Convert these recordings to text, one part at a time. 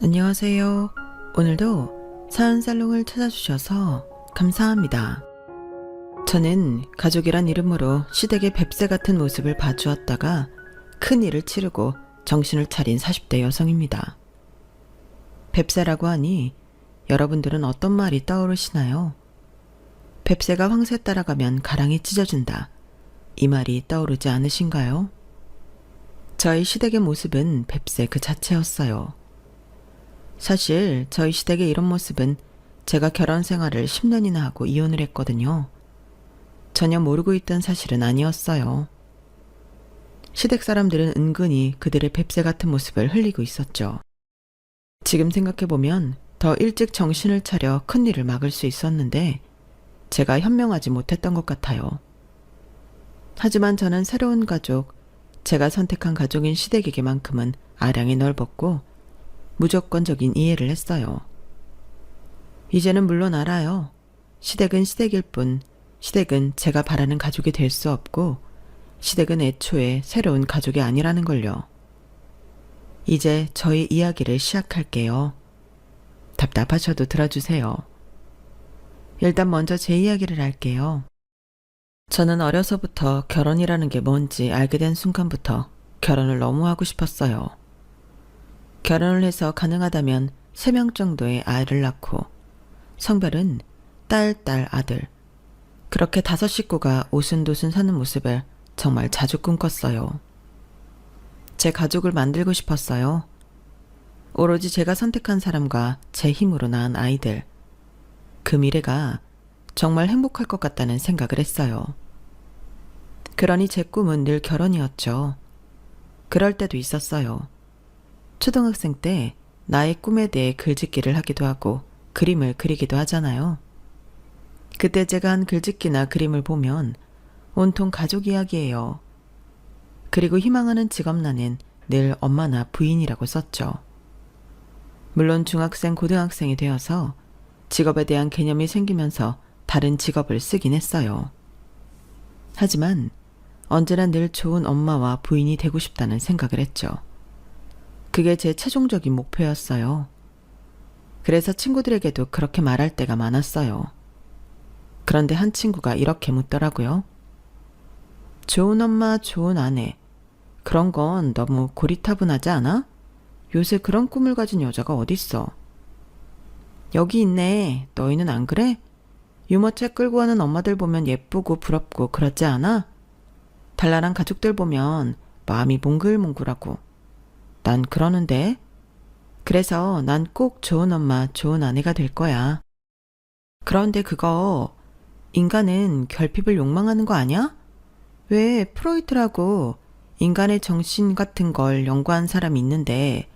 안녕하세요. 오늘도 사연살롱을 찾아주셔서 감사합니다. 저는 가족이란 이름으로 시댁의 뱁새 같은 모습을 봐주었다가 큰일을 치르고 정신을 차린 40대 여성입니다. 뱁새라고 하니 여러분들은 어떤 말이 떠오르시나요? 뱁새가 황새 따라가면 가랑이 찢어진다. 이 말이 떠오르지 않으신가요? 저희 시댁의 모습은 뱁새 그 자체였어요. 사실 저희 시댁의 이런 모습은 제가 결혼 생활을 10년이나 하고 이혼을 했거든요. 전혀 모르고 있던 사실은 아니었어요. 시댁 사람들은 은근히 그들의 뱁새 같은 모습을 흘리고 있었죠. 지금 생각해보면 더 일찍 정신을 차려 큰일을 막을 수 있었는데 제가 현명하지 못했던 것 같아요. 하지만 저는 새로운 가족, 제가 선택한 가족인 시댁에게만큼은 아량이 넓었고 무조건적인 이해를 했어요. 이제는 물론 알아요. 시댁은 시댁일 뿐 시댁은 제가 바라는 가족이 될 수 없고 시댁은 애초에 새로운 가족이 아니라는 걸요. 이제 저희 이야기를 시작할게요. 답답하셔도 들어주세요. 일단 먼저 제 이야기를 할게요. 저는 어려서부터 결혼이라는 게 뭔지 알게 된 순간부터 결혼을 너무 하고 싶었어요. 결혼을 해서 가능하다면 3명 정도의 아이를 낳고 성별은 딸, 아들. 그렇게 5 식구가 오순도순 사는 모습을 정말 자주 꿈꿨어요. 제 가족을 만들고 싶었어요. 오로지 제가 선택한 사람과 제 힘으로 낳은 아이들. 그 미래가 정말 행복할 것 같다는 생각을 했어요. 그러니 제 꿈은 늘 결혼이었죠. 그럴 때도 있었어요. 초등학생 때 나의 꿈에 대해 글짓기를 하기도 하고 그림을 그리기도 하잖아요. 그때 제가 한 글짓기나 그림을 보면 온통 가족 이야기예요. 그리고 희망하는 직업란엔 늘 엄마나 부인이라고 썼죠. 물론 중학생, 고등학생이 되어서 직업에 대한 개념이 생기면서 다른 직업을 쓰긴 했어요. 하지만 언제나 늘 좋은 엄마와 부인이 되고 싶다는 생각을 했죠. 그게 제 최종적인 목표였어요. 그래서 친구들에게도 그렇게 말할 때가 많았어요. 그런데 한 친구가 이렇게 묻더라고요. 좋은 엄마, 좋은 아내. 그런 건 너무 고리타분하지 않아? 요새 그런 꿈을 가진 여자가 어딨어? 여기 있네. 너희는 안 그래? 유모차 끌고 가는 엄마들 보면 예쁘고 부럽고 그렇지 않아? 달랄한 가족들 보면 마음이 몽글몽글하고. 난 그러는데. 그래서 난 꼭 좋은 엄마, 좋은 아내가 될 거야. 그런데 그거 인간은 결핍을 욕망하는 거 아니야? 왜 프로이트라고 인간의 정신 같은 걸 연구한 사람이 있는데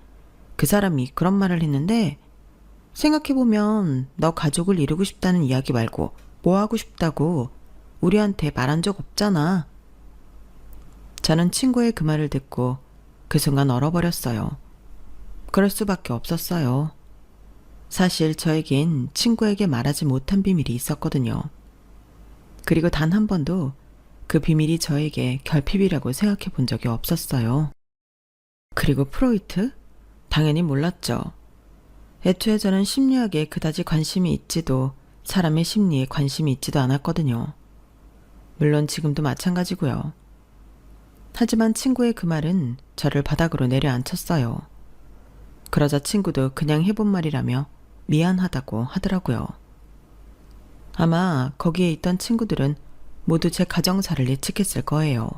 그 사람이 그런 말을 했는데 생각해보면 너 가족을 이루고 싶다는 이야기 말고 뭐 하고 싶다고 우리한테 말한 적 없잖아. 저는 친구의 그 말을 듣고 그 순간 얼어버렸어요. 그럴 수밖에 없었어요. 사실 저에겐 친구에게 말하지 못한 비밀이 있었거든요. 그리고 단 한 번도 그 비밀이 저에게 결핍이라고 생각해 본 적이 없었어요. 그리고 프로이트? 당연히 몰랐죠. 애초에 저는 심리학에 그다지 관심이 있지도 사람의 심리에 관심이 있지도 않았거든요. 물론 지금도 마찬가지고요. 하지만 친구의 그 말은 저를 바닥으로 내려앉혔어요. 그러자 친구도 그냥 해본 말이라며 미안하다고 하더라고요. 아마 거기에 있던 친구들은 모두 제 가정사를 예측했을 거예요.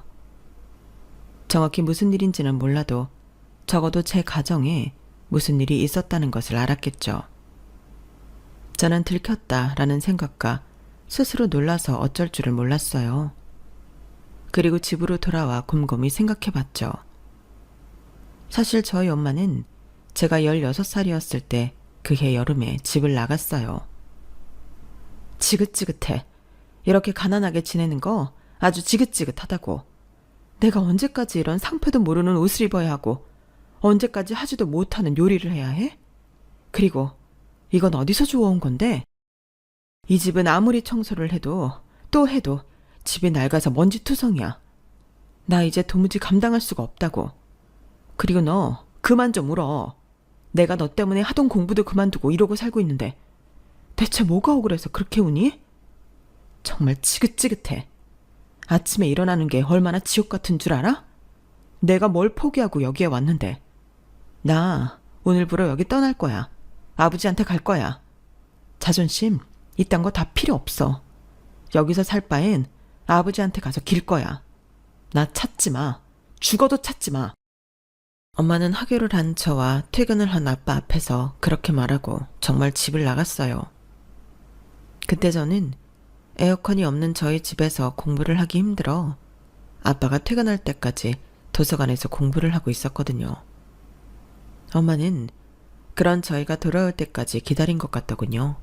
정확히 무슨 일인지는 몰라도 적어도 제 가정에 무슨 일이 있었다는 것을 알았겠죠. 저는 들켰다라는 생각과 스스로 놀라서 어쩔 줄을 몰랐어요. 그리고 집으로 돌아와 곰곰이 생각해봤죠. 사실 저희 엄마는 제가 16살이었을 때 그해 여름에 집을 나갔어요. 지긋지긋해. 이렇게 가난하게 지내는 거 아주 지긋지긋하다고. 내가 언제까지 이런 상패도 모르는 옷을 입어야 하고 언제까지 하지도 못하는 요리를 해야 해? 그리고 이건 어디서 주워온 건데? 이 집은 아무리 청소를 해도 또 해도 집이 낡아서 먼지투성이야. 나 이제 도무지 감당할 수가 없다고. 그리고 너 그만 좀 울어. 내가 너 때문에 하던 공부도 그만두고 이러고 살고 있는데 대체 뭐가 억울해서 그렇게 우니? 정말 지긋지긋해. 아침에 일어나는 게 얼마나 지옥 같은 줄 알아? 내가 뭘 포기하고 여기에 왔는데. 나 오늘부로 여기 떠날 거야. 아버지한테 갈 거야. 자존심 이딴 거 다 필요 없어. 여기서 살 바엔 아버지한테 가서 길 거야. 나 찾지 마. 죽어도 찾지 마. 엄마는 하교를 한 저와 퇴근을 한 아빠 앞에서 그렇게 말하고 정말 집을 나갔어요. 그때 저는 에어컨이 없는 저희 집에서 공부를 하기 힘들어 아빠가 퇴근할 때까지 도서관에서 공부를 하고 있었거든요. 엄마는 그런 저희가 돌아올 때까지 기다린 것 같더군요.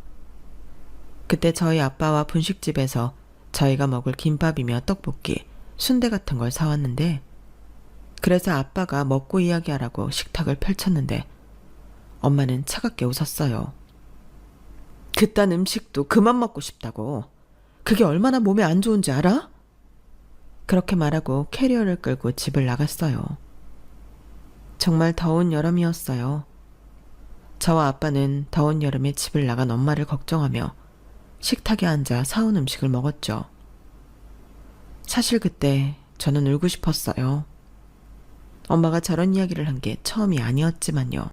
그때 저희 아빠와 분식집에서 저희가 먹을 김밥이며 떡볶이, 순대 같은 걸 사왔는데 그래서 아빠가 먹고 이야기하라고 식탁을 펼쳤는데 엄마는 차갑게 웃었어요. 그딴 음식도 그만 먹고 싶다고. 그게 얼마나 몸에 안 좋은지 알아? 그렇게 말하고 캐리어를 끌고 집을 나갔어요. 정말 더운 여름이었어요. 저와 아빠는 더운 여름에 집을 나간 엄마를 걱정하며 식탁에 앉아 사온 음식을 먹었죠. 사실 그때 저는 울고 싶었어요. 엄마가 저런 이야기를 한 게 처음이 아니었지만요.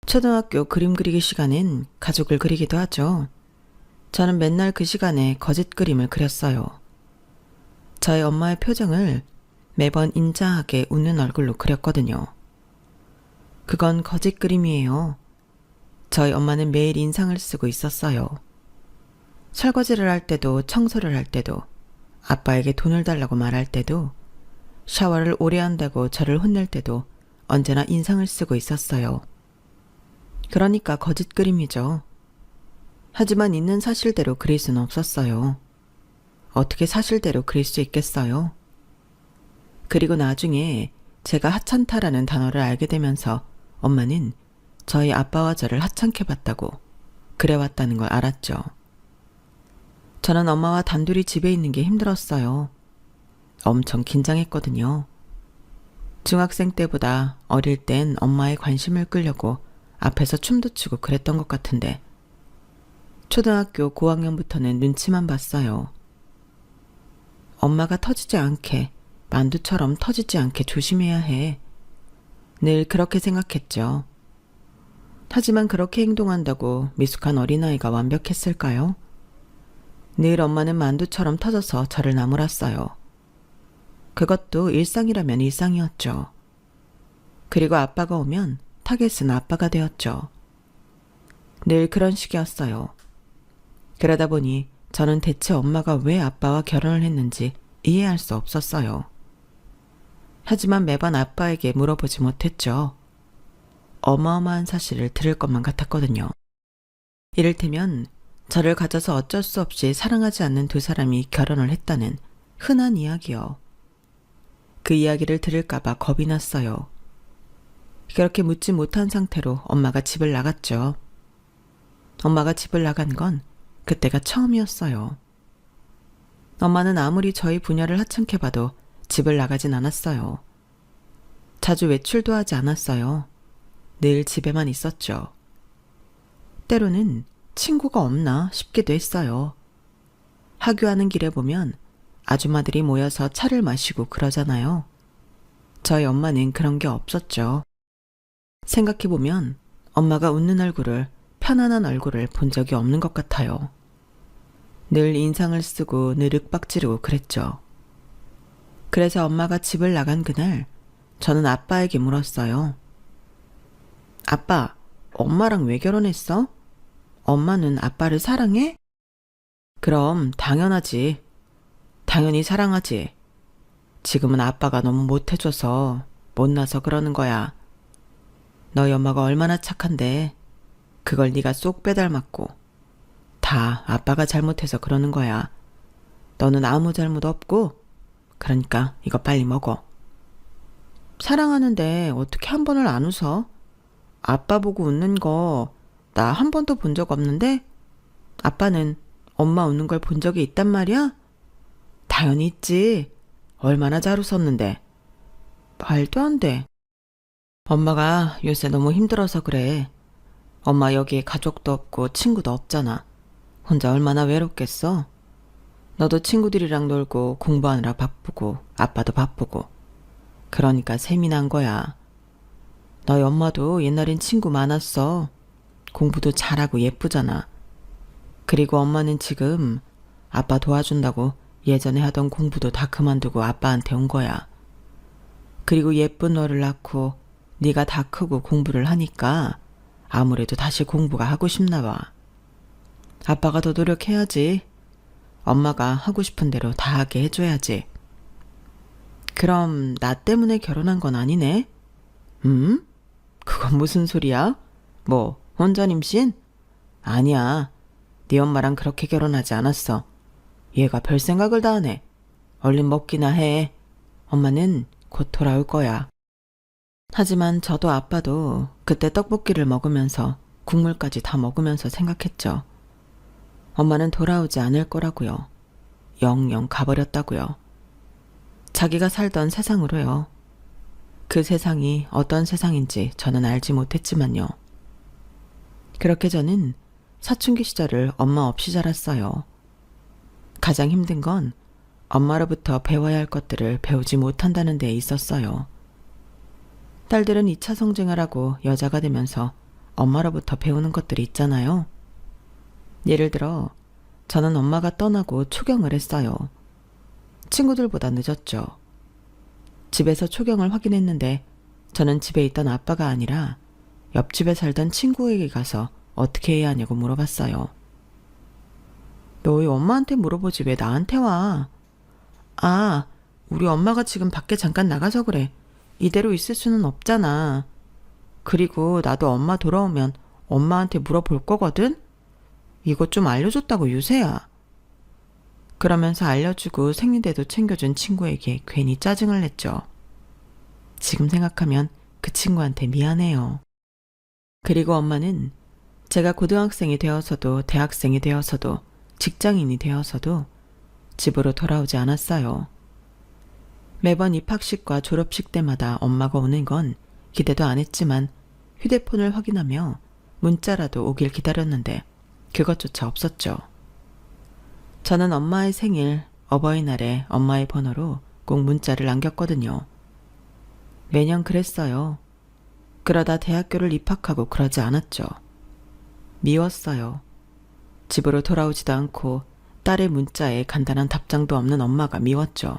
초등학교 그림 그리기 시간엔 가족을 그리기도 하죠. 저는 맨날 그 시간에 거짓 그림을 그렸어요. 저희 엄마의 표정을 매번 인자하게 웃는 얼굴로 그렸거든요. 그건 거짓 그림이에요. 저희 엄마는 매일 인상을 쓰고 있었어요. 설거지를 할 때도 청소를 할 때도 아빠에게 돈을 달라고 말할 때도 샤워를 오래 한다고 저를 혼낼 때도 언제나 인상을 쓰고 있었어요. 그러니까 거짓 그림이죠. 하지만 있는 사실대로 그릴 수는 없었어요. 어떻게 사실대로 그릴 수 있겠어요? 그리고 나중에 제가 하찮다라는 단어를 알게 되면서 엄마는 저희 아빠와 저를 하찮게 봤다고 그래왔다는 걸 알았죠. 저는 엄마와 단둘이 집에 있는 게 힘들었어요. 엄청 긴장했거든요. 중학생 때보다 어릴 땐 엄마의 관심을 끌려고 앞에서 춤도 추고 그랬던 것 같은데 초등학교 고학년부터는 눈치만 봤어요. 엄마가 터지지 않게, 만두처럼 터지지 않게 조심해야 해. 늘 그렇게 생각했죠. 하지만 그렇게 행동한다고 미숙한 어린아이가 완벽했을까요? 늘 엄마는 만두처럼 터져서 저를 나무랐어요. 그것도 일상이라면 일상이었죠. 그리고 아빠가 오면 타겟은 아빠가 되었죠. 늘 그런 식이었어요. 그러다 보니 저는 대체 엄마가 왜 아빠와 결혼을 했는지 이해할 수 없었어요. 하지만 매번 아빠에게 물어보지 못했죠. 어마어마한 사실을 들을 것만 같았거든요. 이를테면 저를 가져서 어쩔 수 없이 사랑하지 않는 두 사람이 결혼을 했다는 흔한 이야기요. 그 이야기를 들을까봐 겁이 났어요. 그렇게 묻지 못한 상태로 엄마가 집을 나갔죠. 엄마가 집을 나간 건 그때가 처음이었어요. 엄마는 아무리 저희 부녀를 하찮게 봐도 집을 나가진 않았어요. 자주 외출도 하지 않았어요. 늘 집에만 있었죠. 때로는 친구가 없나 싶기도 했어요. 하교하는 길에 보면 아줌마들이 모여서 차를 마시고 그러잖아요. 저희 엄마는 그런 게 없었죠. 생각해보면 엄마가 웃는 얼굴을, 편안한 얼굴을 본 적이 없는 것 같아요. 늘 인상을 쓰고 늘 윽박지르고 그랬죠. 그래서 엄마가 집을 나간 그날 저는 아빠에게 물었어요. 아빠, 엄마랑 왜 결혼했어? 엄마는 아빠를 사랑해? 그럼 당연하지. 당연히 사랑하지. 지금은 아빠가 너무 못해줘서 못나서 그러는 거야. 너희 엄마가 얼마나 착한데 그걸 네가 쏙 빼닮았고 다 아빠가 잘못해서 그러는 거야. 너는 아무 잘못 없고 그러니까 이거 빨리 먹어. 사랑하는데 어떻게 한 번을 안 웃어? 아빠 보고 웃는 거 나 한 번도 본 적 없는데 아빠는 엄마 웃는 걸 본 적이 있단 말이야? 당연히 있지. 얼마나 잘 웃었는데. 말도 안 돼. 엄마가 요새 너무 힘들어서 그래. 엄마 여기에 가족도 없고 친구도 없잖아. 혼자 얼마나 외롭겠어? 너도 친구들이랑 놀고 공부하느라 바쁘고 아빠도 바쁘고. 그러니까 셈이 난 거야. 너희 엄마도 옛날엔 친구 많았어. 공부도 잘하고 예쁘잖아. 그리고 엄마는 지금 아빠 도와준다고 예전에 하던 공부도 다 그만두고 아빠한테 온 거야. 그리고 예쁜 너를 낳고 네가 다 크고 공부를 하니까 아무래도 다시 공부가 하고 싶나 봐. 아빠가 더 노력해야지. 엄마가 하고 싶은 대로 다 하게 해줘야지. 그럼 나 때문에 결혼한 건 아니네? 그건 무슨 소리야? 뭐 혼전 임신? 아니야. 네 엄마랑 그렇게 결혼하지 않았어. 얘가 별 생각을 다 하네. 얼른 먹기나 해. 엄마는 곧 돌아올 거야. 하지만 저도 아빠도 그때 떡볶이를 먹으면서 국물까지 다 먹으면서 생각했죠. 엄마는 돌아오지 않을 거라고요. 영영 가버렸다고요. 자기가 살던 세상으로요. 그 세상이 어떤 세상인지 저는 알지 못했지만요. 그렇게 저는 사춘기 시절을 엄마 없이 자랐어요. 가장 힘든 건 엄마로부터 배워야 할 것들을 배우지 못한다는 데 있었어요. 딸들은 2차 성징을 하고 여자가 되면서 엄마로부터 배우는 것들이 있잖아요. 예를 들어 저는 엄마가 떠나고 초경을 했어요. 친구들보다 늦었죠. 집에서 초경을 확인했는데 저는 집에 있던 아빠가 아니라 옆집에 살던 친구에게 가서 어떻게 해야 하냐고 물어봤어요. 너희 엄마한테 물어보지 왜 나한테 와? 아, 우리 엄마가 지금 밖에 잠깐 나가서 그래. 이대로 있을 수는 없잖아. 그리고 나도 엄마 돌아오면 엄마한테 물어볼 거거든? 이것 좀 알려줬다고 유세야. 그러면서 알려주고 생리대도 챙겨준 친구에게 괜히 짜증을 냈죠. 지금 생각하면 그 친구한테 미안해요. 그리고 엄마는 제가 고등학생이 되어서도 대학생이 되어서도 직장인이 되어서도 집으로 돌아오지 않았어요. 매번 입학식과 졸업식 때마다 엄마가 오는 건 기대도 안 했지만 휴대폰을 확인하며 문자라도 오길 기다렸는데 그것조차 없었죠. 저는 엄마의 생일, 어버이날에 엄마의 번호로 꼭 문자를 남겼거든요. 매년 그랬어요. 그러다 대학교를 입학하고 그러지 않았죠. 미웠어요. 집으로 돌아오지도 않고 딸의 문자에 간단한 답장도 없는 엄마가 미웠죠.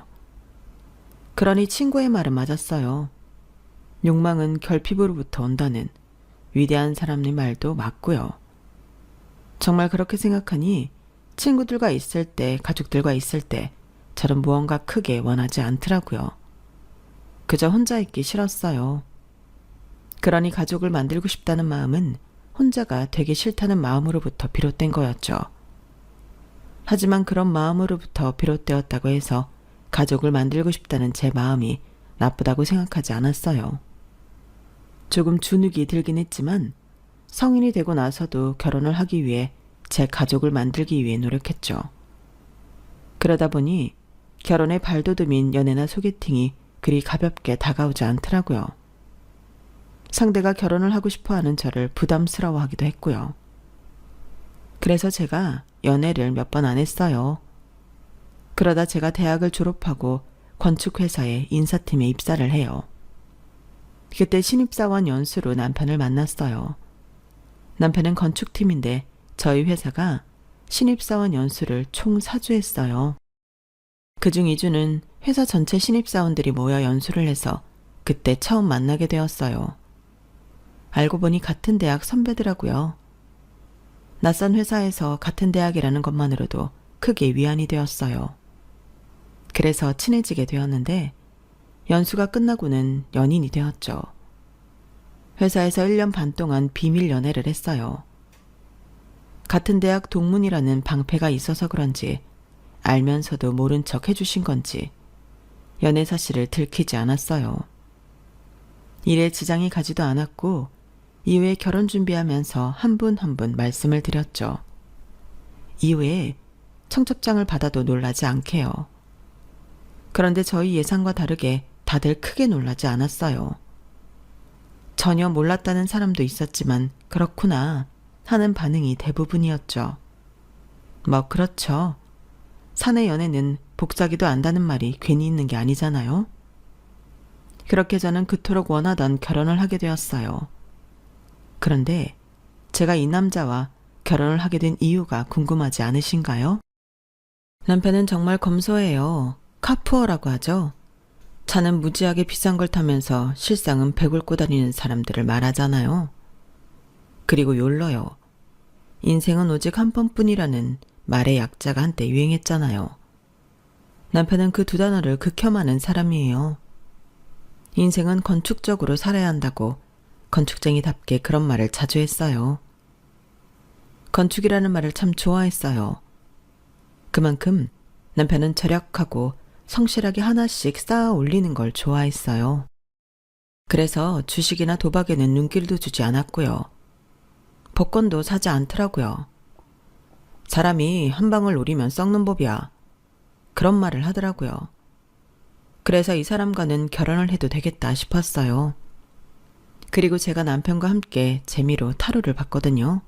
그러니 친구의 말은 맞았어요. 욕망은 결핍으로부터 온다는 위대한 사람의 말도 맞고요. 정말 그렇게 생각하니 친구들과 있을 때, 가족들과 있을 때 저는 무언가 크게 원하지 않더라고요. 그저 혼자 있기 싫었어요. 그러니 가족을 만들고 싶다는 마음은 혼자가 되기 싫다는 마음으로부터 비롯된 거였죠. 하지만 그런 마음으로부터 비롯되었다고 해서 가족을 만들고 싶다는 제 마음이 나쁘다고 생각하지 않았어요. 조금 주눅이 들긴 했지만 성인이 되고 나서도 결혼을 하기 위해 제 가족을 만들기 위해 노력했죠. 그러다 보니 결혼의 발돋움인 연애나 소개팅이 그리 가볍게 다가오지 않더라고요. 상대가 결혼을 하고 싶어하는 저를 부담스러워하기도 했고요. 그래서 제가 연애를 몇 번 안 했어요. 그러다 제가 대학을 졸업하고 건축회사의 인사팀에 입사를 해요. 그때 신입사원 연수로 남편을 만났어요. 남편은 건축팀인데 저희 회사가 신입사원 연수를 총 4주 했어요. 그중 2주는 회사 전체 신입사원들이 모여 연수를 해서 그때 처음 만나게 되었어요. 알고 보니 같은 대학 선배더라고요. 낯선 회사에서 같은 대학이라는 것만으로도 크게 위안이 되었어요. 그래서 친해지게 되었는데 연수가 끝나고는 연인이 되었죠. 회사에서 1년 반 동안 비밀 연애를 했어요. 같은 대학 동문이라는 방패가 있어서 그런지 알면서도 모른 척 해주신 건지 연애 사실을 들키지 않았어요. 일에 지장이 가지도 않았고 이후에 결혼 준비하면서 한 분 한 분 말씀을 드렸죠. 이후에 청첩장을 받아도 놀라지 않게요. 그런데 저희 예상과 다르게 다들 크게 놀라지 않았어요. 전혀 몰랐다는 사람도 있었지만 그렇구나 하는 반응이 대부분이었죠. 뭐 그렇죠. 사내 연애는 복사기도 안다는 말이 괜히 있는 게 아니잖아요. 그렇게 저는 그토록 원하던 결혼을 하게 되었어요. 그런데 제가 이 남자와 결혼을 하게 된 이유가 궁금하지 않으신가요? 남편은 정말 검소해요. 카푸어라고 하죠. 차는 무지하게 비싼 걸 타면서 실상은 배골 꼬다니는 사람들을 말하잖아요. 그리고 욜러요. 인생은 오직 한 번뿐이라는 말의 약자가 한때 유행했잖아요. 남편은 그 두 단어를 극혐하는 사람이에요. 인생은 건축적으로 살아야 한다고 건축쟁이답게 그런 말을 자주 했어요. 건축이라는 말을 참 좋아했어요. 그만큼 남편은 절약하고 성실하게 하나씩 쌓아 올리는 걸 좋아했어요. 그래서 주식이나 도박에는 눈길도 주지 않았고요. 복권도 사지 않더라고요. 사람이 한 방울 노리면 썩는 법이야. 그런 말을 하더라고요. 그래서 이 사람과는 결혼을 해도 되겠다 싶었어요. 그리고 제가 남편과 함께 재미로 타로를 봤거든요.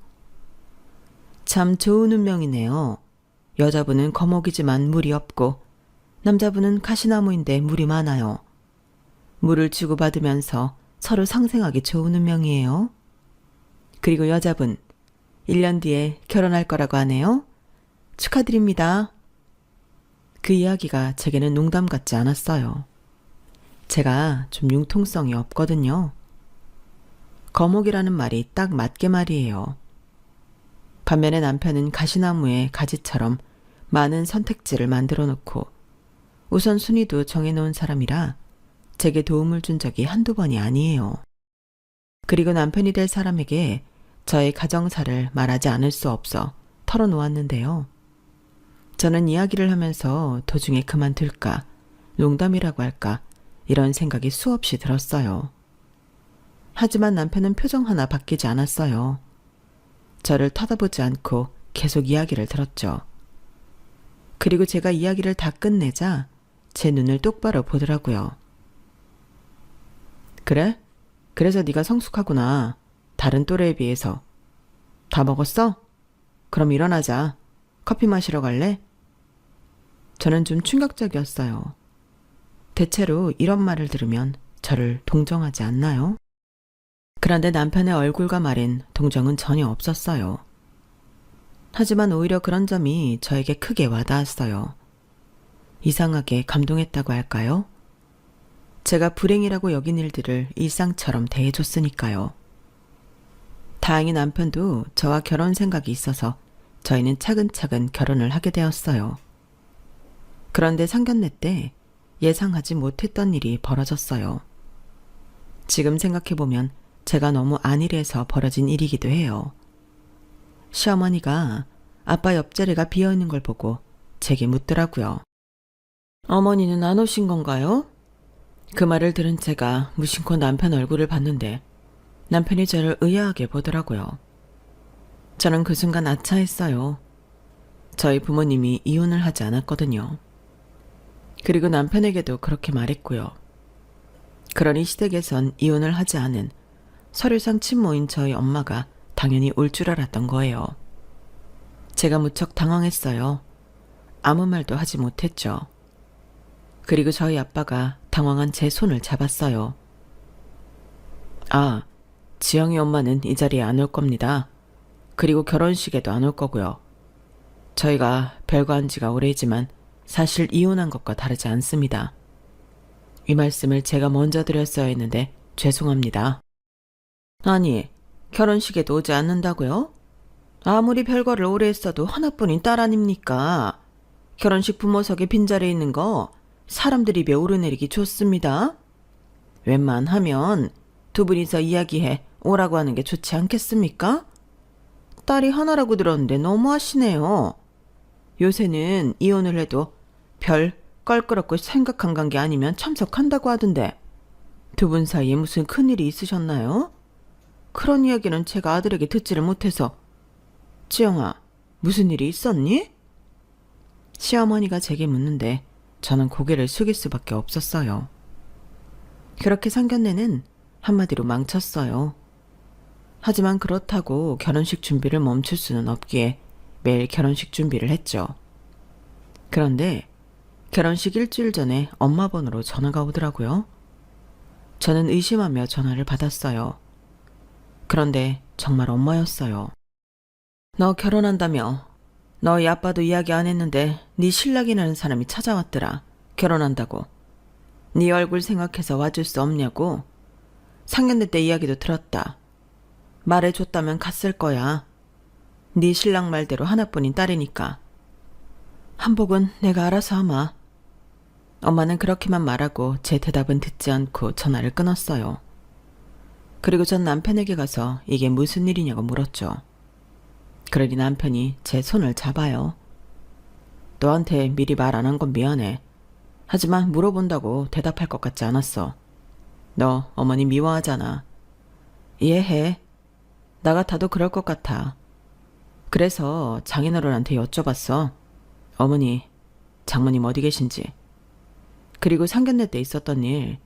참 좋은 운명이네요. 여자분은 거목이지만 물이 없고 남자분은 가시나무인데 물이 많아요. 물을 주고받으면서 서로 상생하기 좋은 운명이에요. 그리고 여자분 1년 뒤에 결혼할 거라고 하네요. 축하드립니다. 그 이야기가 제게는 농담 같지 않았어요. 제가 좀 융통성이 없거든요. 거목이라는 말이 딱 맞게 말이에요. 반면에 남편은 가시나무의 가지처럼 많은 선택지를 만들어 놓고 우선순위도 정해놓은 사람이라 제게 도움을 준 적이 한두 번이 아니에요. 그리고 남편이 될 사람에게 저의 가정사를 말하지 않을 수 없어 털어놓았는데요. 저는 이야기를 하면서 도중에 그만둘까, 농담이라고 할까 이런 생각이 수없이 들었어요. 하지만 남편은 표정 하나 바뀌지 않았어요. 저를 쳐다보지 않고 계속 이야기를 들었죠. 그리고 제가 이야기를 다 끝내자 제 눈을 똑바로 보더라고요. 그래? 그래서 네가 성숙하구나. 다른 또래에 비해서. 다 먹었어? 그럼 일어나자. 커피 마시러 갈래? 저는 좀 충격적이었어요. 대체로 이런 말을 들으면 저를 동정하지 않나요? 그런데 남편의 얼굴과 말엔 동정은 전혀 없었어요. 하지만 오히려 그런 점이 저에게 크게 와닿았어요. 이상하게 감동했다고 할까요? 제가 불행이라고 여긴 일들을 일상처럼 대해줬으니까요. 다행히 남편도 저와 결혼 생각이 있어서 저희는 차근차근 결혼을 하게 되었어요. 그런데 상견례 때 예상하지 못했던 일이 벌어졌어요. 지금 생각해보면 제가 너무 안일해서 벌어진 일이기도 해요. 시어머니가 아빠 옆자리가 비어있는 걸 보고 제게 묻더라고요. 어머니는 안 오신 건가요? 그 말을 들은 제가 무심코 남편 얼굴을 봤는데 남편이 저를 의아하게 보더라고요. 저는 그 순간 아차했어요. 저희 부모님이 이혼을 하지 않았거든요. 그리고 남편에게도 그렇게 말했고요. 그러니 시댁에선 이혼을 하지 않은 서류상 친모인 저희 엄마가 당연히 올 줄 알았던 거예요. 제가 무척 당황했어요. 아무 말도 하지 못했죠. 그리고 저희 아빠가 당황한 제 손을 잡았어요. 아, 지영이 엄마는 이 자리에 안 올 겁니다. 그리고 결혼식에도 안 올 거고요. 저희가 별거 한 지가 오래지만 사실 이혼한 것과 다르지 않습니다. 이 말씀을 제가 먼저 드렸어야 했는데 죄송합니다. 아니, 결혼식에도 오지 않는다고요? 아무리 별거를 오래 했어도 하나뿐인 딸 아닙니까? 결혼식 부모석에 빈자리에 있는 거 사람들 입에 오르내리기 좋습니다. 웬만하면 두 분이서 이야기해 오라고 하는 게 좋지 않겠습니까? 딸이 하나라고 들었는데 너무하시네요. 요새는 이혼을 해도 별 껄끄럽고 생각한 관계 아니면 참석한다고 하던데 두 분 사이에 무슨 큰일이 있으셨나요? 그런 이야기는 제가 아들에게 듣지를 못해서. 지영아, 무슨 일이 있었니? 시어머니가 제게 묻는데 저는 고개를 숙일 수밖에 없었어요. 그렇게 상견례는 한마디로 망쳤어요. 하지만 그렇다고 결혼식 준비를 멈출 수는 없기에 매일 결혼식 준비를 했죠. 그런데 결혼식 일주일 전에 엄마 번호로 전화가 오더라고요. 저는 의심하며 전화를 받았어요. 그런데 정말 엄마였어요. 너 결혼한다며? 너희 아빠도 이야기 안 했는데 네 신랑이라는 사람이 찾아왔더라. 결혼한다고. 네 얼굴 생각해서 와줄 수 없냐고. 상견례 때 이야기도 들었다. 말해줬다면 갔을 거야. 네 신랑 말대로 하나뿐인 딸이니까. 한복은 내가 알아서 하마. 엄마는 그렇게만 말하고 제 대답은 듣지 않고 전화를 끊었어요. 그리고 전 남편에게 가서 이게 무슨 일이냐고 물었죠. 그러니 남편이 제 손을 잡아요. 너한테 미리 말 안 한 건 미안해. 하지만 물어본다고 대답할 것 같지 않았어. 너 어머니 미워하잖아. 이해해. 나 같아도 그럴 것 같아. 그래서 장인어른한테 여쭤봤어. 어머니, 장모님 어디 계신지. 그리고 상견례 때 있었던 일,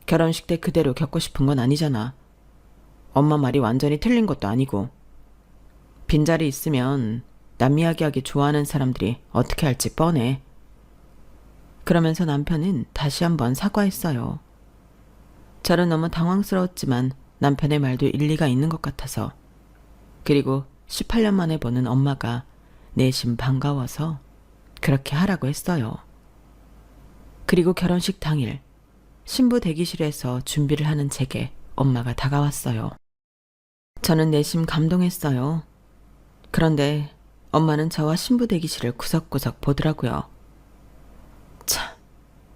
결혼식 때 그대로 겪고 싶은 건 아니잖아. 엄마 말이 완전히 틀린 것도 아니고. 빈자리 있으면 남 이야기하기 좋아하는 사람들이 어떻게 할지 뻔해. 그러면서 남편은 다시 한번 사과했어요. 저는 너무 당황스러웠지만 남편의 말도 일리가 있는 것 같아서. 그리고 18년 만에 보는 엄마가 내심 반가워서 그렇게 하라고 했어요. 그리고 결혼식 당일 신부 대기실에서 준비를 하는 제게 엄마가 다가왔어요. 저는 내심 감동했어요. 그런데 엄마는 저와 신부 대기실을 구석구석 보더라고요. 참,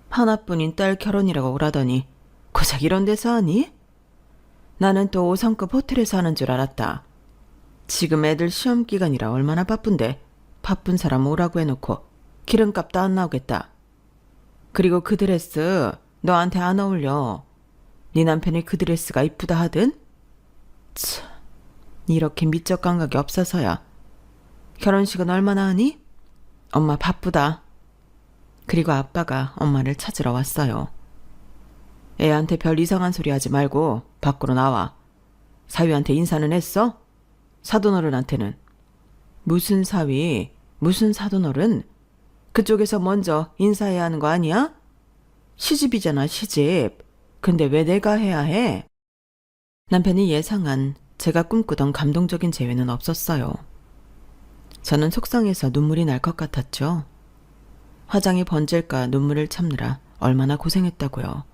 하나뿐인 딸 결혼이라고 오라더니 고작 이런 데서 하니? 나는 또 5성급 호텔에서 하는 줄 알았다. 지금 애들 시험 기간이라 얼마나 바쁜데 바쁜 사람 오라고 해놓고 기름값도 안 나오겠다. 그리고 그 드레스 너한테 안 어울려. 네 남편이 그 드레스가 이쁘다 하든? 참, 이렇게 미적 감각이 없어서야. 결혼식은 얼마나 하니? 엄마 바쁘다. 그리고 아빠가 엄마를 찾으러 왔어요. 애한테 별 이상한 소리 하지 말고 밖으로 나와. 사위한테 인사는 했어? 사돈어른한테는. 무슨 사위, 무슨 사돈어른? 그쪽에서 먼저 인사해야 하는 거 아니야? 시집이잖아, 시집. 근데 왜 내가 해야 해? 남편이 예상한 제가 꿈꾸던 감동적인 재회는 없었어요. 저는 속상해서 눈물이 날 것 같았죠. 화장이 번질까 눈물을 참느라 얼마나 고생했다고요.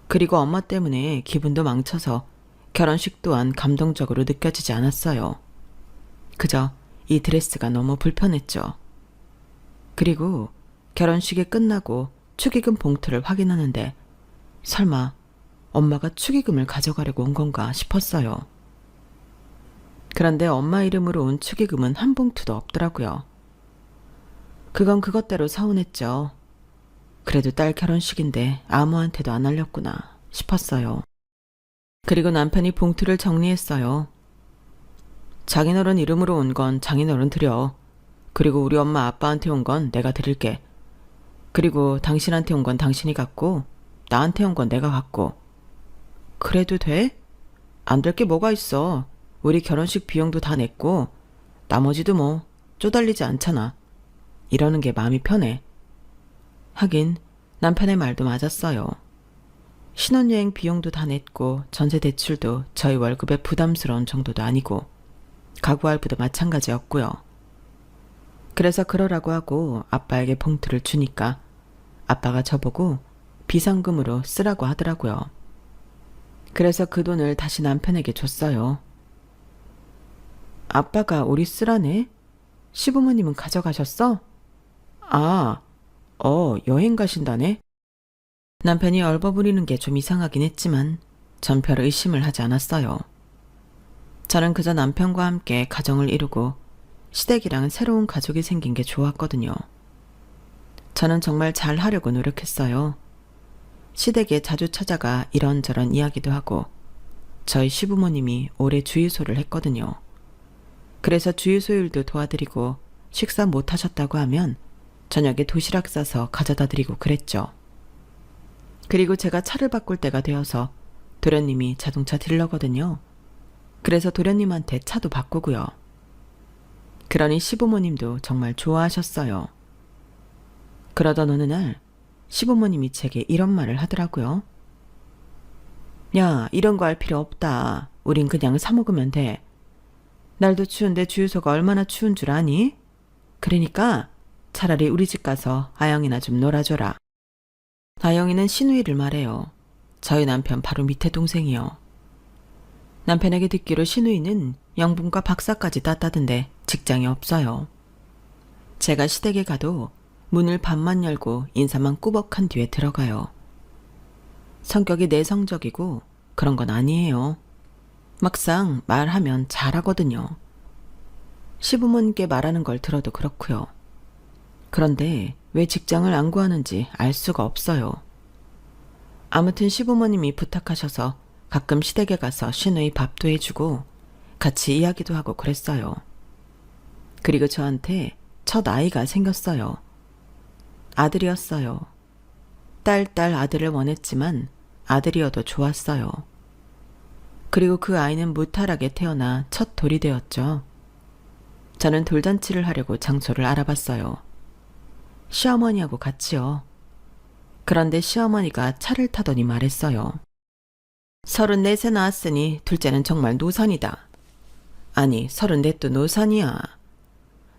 그리고 엄마 때문에 기분도 망쳐서 결혼식 또한 감동적으로 느껴지지 않았어요. 그저 이 드레스가 너무 불편했죠. 그리고 결혼식이 끝나고 축의금 봉투를 확인하는데 설마 엄마가 축의금을 가져가려고 온 건가 싶었어요. 그런데 엄마 이름으로 온 축의금은 한 봉투도 없더라고요. 그건 그것대로 서운했죠. 그래도 딸 결혼식인데 아무한테도 안 알렸구나 싶었어요. 그리고 남편이 봉투를 정리했어요. 장인어른 이름으로 온 건 장인어른 드려. 그리고 우리 엄마 아빠한테 온 건 내가 드릴게. 그리고 당신한테 온 건 당신이 갖고 나한테 온 건 내가 갖고. 그래도 돼? 안 될 게 뭐가 있어. 우리 결혼식 비용도 다 냈고 나머지도 뭐 쪼달리지 않잖아. 이러는 게 마음이 편해. 하긴 남편의 말도 맞았어요. 신혼여행 비용도 다 냈고 전세 대출도 저희 월급에 부담스러운 정도도 아니고 가구할부도 마찬가지였고요. 그래서 그러라고 하고 아빠에게 봉투를 주니까 아빠가 저보고 비상금으로 쓰라고 하더라고요. 그래서 그 돈을 다시 남편에게 줬어요. 아빠가 우리 쓰라네? 시부모님은 가져가셨어? 아, 여행 가신다네? 남편이 얼버무리는 게 좀 이상하긴 했지만 전 별 의심을 하지 않았어요. 저는 그저 남편과 함께 가정을 이루고 시댁이랑 새로운 가족이 생긴 게 좋았거든요. 저는 정말 잘 하려고 노력했어요. 시댁에 자주 찾아가 이런저런 이야기도 하고 저희 시부모님이 올해 주유소를 했거든요. 그래서 주유소 일도 도와드리고 식사 못 하셨다고 하면 저녁에 도시락 싸서 가져다 드리고 그랬죠. 그리고 제가 차를 바꿀 때가 되어서 도련님이 자동차 딜러거든요. 그래서 도련님한테 차도 바꾸고요. 그러니 시부모님도 정말 좋아하셨어요. 그러던 어느 날 시부모님이 제게 이런 말을 하더라고요. 야, 이런 거 할 필요 없다. 우린 그냥 사 먹으면 돼. 날도 추운데 주유소가 얼마나 추운 줄 아니? 그러니까 차라리 우리 집 가서 아영이나 좀 놀아줘라. 아영이는 신우이를 말해요. 저희 남편 바로 밑에 동생이요. 남편에게 듣기로 신우이는 영분과 박사까지 땄다던데 직장이 없어요. 제가 시댁에 가도 문을 반만 열고 인사만 꾸벅한 뒤에 들어가요. 성격이 내성적이고 그런 건 아니에요. 막상 말하면 잘하거든요. 시부모님께 말하는 걸 들어도 그렇고요. 그런데 왜 직장을 안 구하는지 알 수가 없어요. 아무튼 시부모님이 부탁하셔서 가끔 시댁에 가서 신우이 밥도 해주고 같이 이야기도 하고 그랬어요. 그리고 저한테 첫 아이가 생겼어요. 아들이었어요. 딸 아들을 원했지만 아들이어도 좋았어요. 그리고 그 아이는 무탈하게 태어나 첫 돌이 되었죠. 저는 돌잔치를 하려고 장소를 알아봤어요. 시어머니하고 같이요. 그런데 시어머니가 차를 타더니 말했어요. 34세 낳았으니 둘째는 정말 노산이다. 아니, 34도 노산이야.